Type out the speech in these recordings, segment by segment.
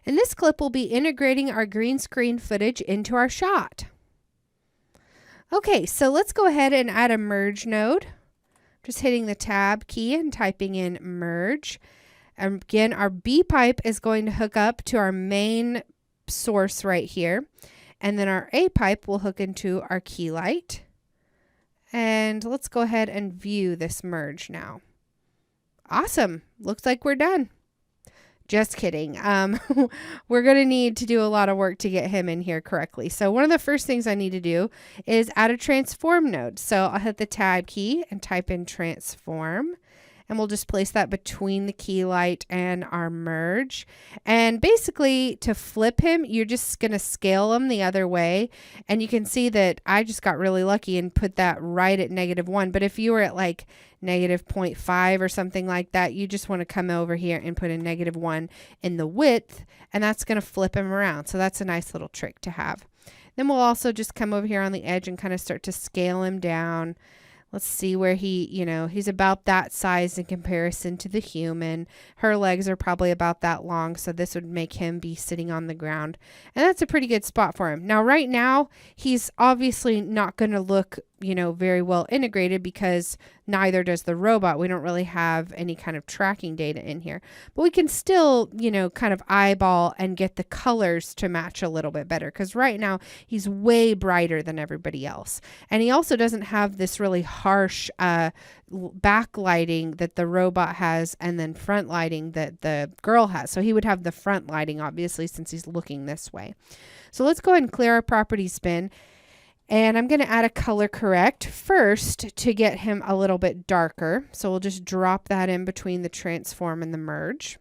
In this clip, we'll be integrating our green screen footage into our shot. Okay, so let's go ahead and add a merge node. Just hitting the tab key and typing in merge. And again, our B pipe is going to hook up to our main source right here. And then our A pipe will hook into our key light. And let's go ahead and view this merge now. Awesome. Looks like we're done. Just kidding. We're going to need to do a lot of work to get him in here correctly. So one of the first things I need to do is add a transform node. So I'll hit the tab key and type in transform. And we'll just place that between the key light and our merge. And basically to flip him, you're just going to scale him the other way. And you can see that I just got really lucky and put that right at -1. But if you were at like -0.5 or something like that, you just want to come over here and put a -1 in the width, and that's going to flip him around. So that's a nice little trick to have. Then we'll also just come over here on the edge and kind of start to scale him down. Let's see where he, he's about that size in comparison to the human. Her legs are probably about that long, so this would make him be sitting on the ground. And that's a pretty good spot for him. Now, right now, he's obviously not going to look, very well integrated because neither does the robot. We don't really have any kind of tracking data in here. But we can still, kind of eyeball and get the colors to match a little bit better, because right now he's way brighter than everybody else. And he also doesn't have this really harsh backlighting that the robot has and then front lighting that the girl has. So he would have the front lighting, obviously, since he's looking this way. So let's go ahead and clear our properties bin. And I'm going to add a color correct first to get him a little bit darker. So we'll just drop that in between the transform and the merge.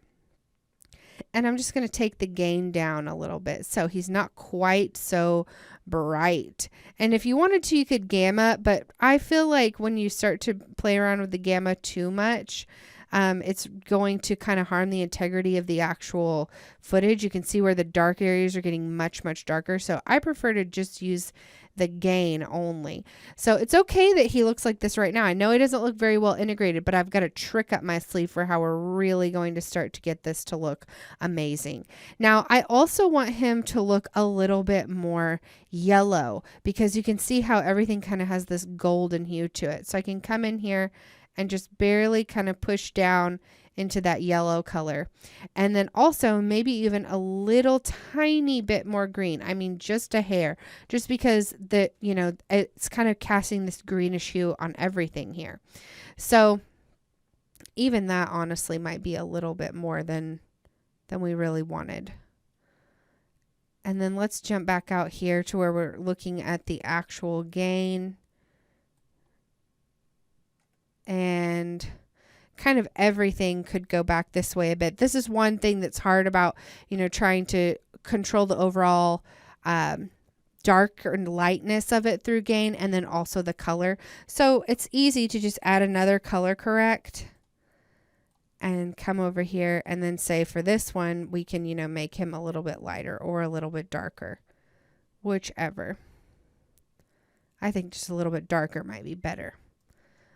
And I'm just going to take the gain down a little bit so he's not quite so bright. And if you wanted to, you could gamma, but I feel like when you start to play around with the gamma too much, it's going to kind of harm the integrity of the actual footage. You can see where the dark areas are getting much, much darker. So I prefer to just use the gain only. So it's okay that he looks like this right now. I know he doesn't look very well integrated, but I've got a trick up my sleeve for how we're really going to start to get this to look amazing. Now, I also want him to look a little bit more yellow, because you can see how everything kind of has this golden hue to it. So I can come in here and just barely kind of push down into that yellow color. And then also maybe even a little tiny bit more green. I mean, just a hair, just because it's kind of casting this greenish hue on everything here. So even that honestly might be a little bit more than we really wanted. And then let's jump back out here to where we're looking at the actual gain. And kind of everything could go back this way a bit. This is one thing that's hard about, trying to control the overall dark and lightness of it through gain, and then also the color. So it's easy to just add another color correct and come over here and then say for this one, we can, make him a little bit lighter or a little bit darker, whichever. I think just a little bit darker might be better.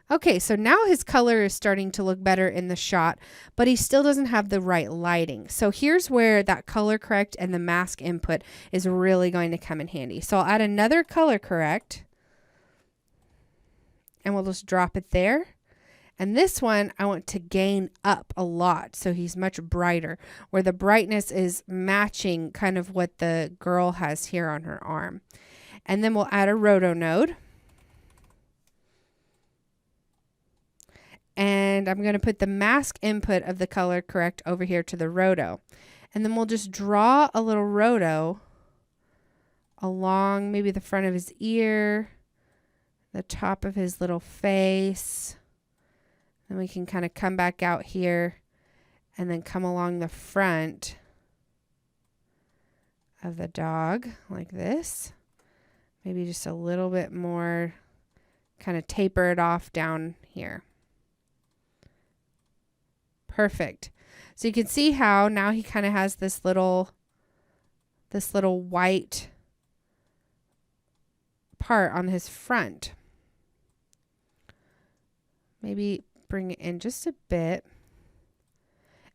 Okay, so now his color is starting to look better in the shot, but he still doesn't have the right lighting. So here's where that color correct and the mask input is really going to come in handy. So I'll add another color correct, and we'll just drop it there. And this one, I want to gain up a lot, so he's much brighter, where the brightness is matching kind of what the girl has here on her arm. And then we'll add a roto node. And I'm going to put the mask input of the color correct over here to the roto. And then we'll just draw a little roto along maybe the front of his ear, the top of his little face. Then we can kind of come back out here and then come along the front of the dog like this. Maybe just a little bit more, kind of taper it off down here. Perfect. So you can see how now he kind of has this little white part on his front. Maybe bring it in just a bit.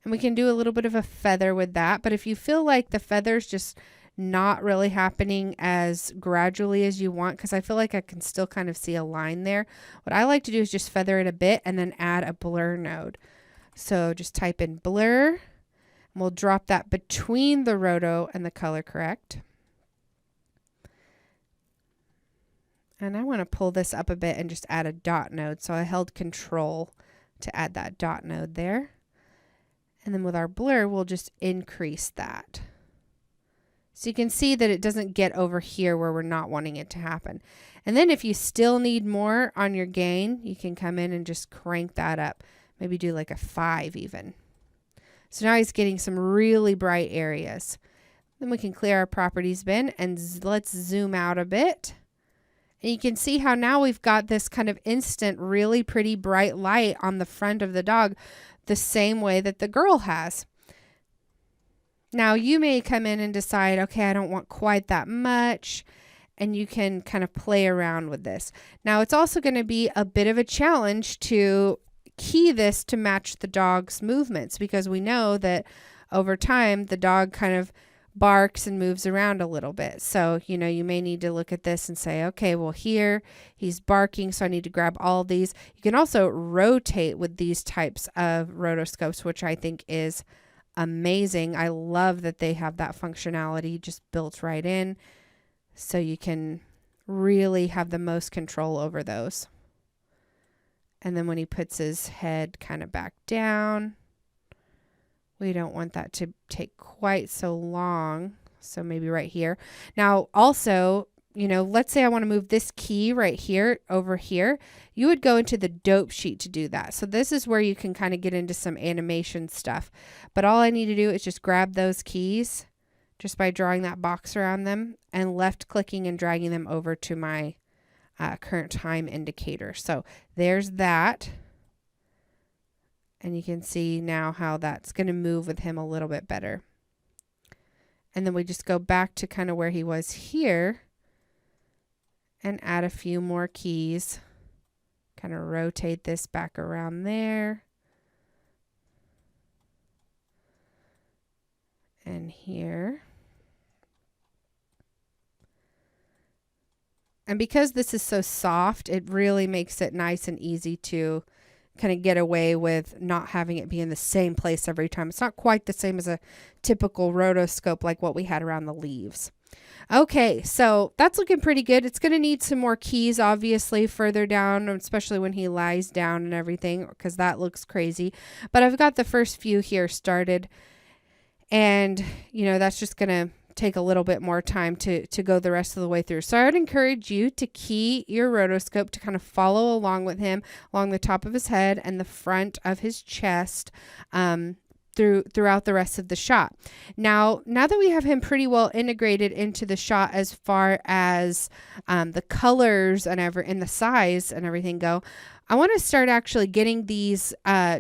And we can do a little bit of a feather with that. But if you feel like the feather's just not really happening as gradually as you want, because I feel like I can still kind of see a line there, what I like to do is just feather it a bit and then add a blur node. So just type in blur, and we'll drop that between the roto and the color correct. And I want to pull this up a bit and just add a dot node. So I held Control to add that dot node there. And then with our blur, we'll just increase that. So you can see that it doesn't get over here where we're not wanting it to happen. And then if you still need more on your gain, you can come in and just crank that up. Maybe do like a 5 even. So now he's getting some really bright areas. Then we can clear our properties bin and let's zoom out a bit. And you can see how now we've got this kind of instant, really pretty bright light on the front of the dog, the same way that the girl has. Now you may come in and decide, okay, I don't want quite that much, and you can kind of play around with this. Now it's also going to be a bit of a challenge to key this to match the dog's movements, because we know that over time the dog kind of barks and moves around a little bit. So, you know, you may need to look at this and say, okay, well here he's barking, so I need to grab all these. You can also rotate with these types of rotoscopes, which I think is amazing. I love that they have that functionality just built right in, so you can really have the most control over those. And then when he puts his head kind of back down, we don't want that to take quite so long. So maybe right here. Now also, you know, let's say I want to move this key right here over here. You would go into the dope sheet to do that. So this is where you can kind of get into some animation stuff. But all I need to do is just grab those keys just by drawing that box around them and left clicking and dragging them over to my current time indicator. So there's that. And you can see now how that's going to move with him a little bit better. And then we just go back to kind of where he was here and add a few more keys. Kind of rotate this back around there. And here. And because this is so soft, it really makes it nice and easy to kind of get away with not having it be in the same place every time. It's not quite the same as a typical rotoscope like what we had around the leaves. Okay, so that's looking pretty good. It's going to need some more keys, obviously, further down, especially when he lies down and everything, because that looks crazy. But I've got the first few here started, and, you know, that's just going to take a little bit more time to go the rest of the way through. So I would encourage you to key your rotoscope to kind of follow along with him along the top of his head and the front of his chest throughout the rest of the shot. Now that we have him pretty well integrated into the shot as far as the colors and the size and everything go, I want to start actually getting these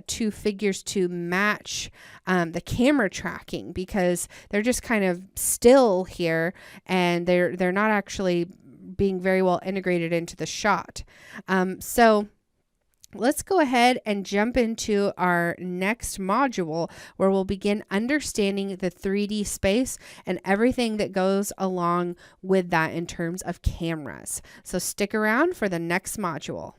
two figures to match the camera tracking, because they're just kind of still here and they're not actually being very well integrated into the shot. So let's go ahead and jump into our next module, where we'll begin understanding the 3D space and everything that goes along with that in terms of cameras. So stick around for the next module.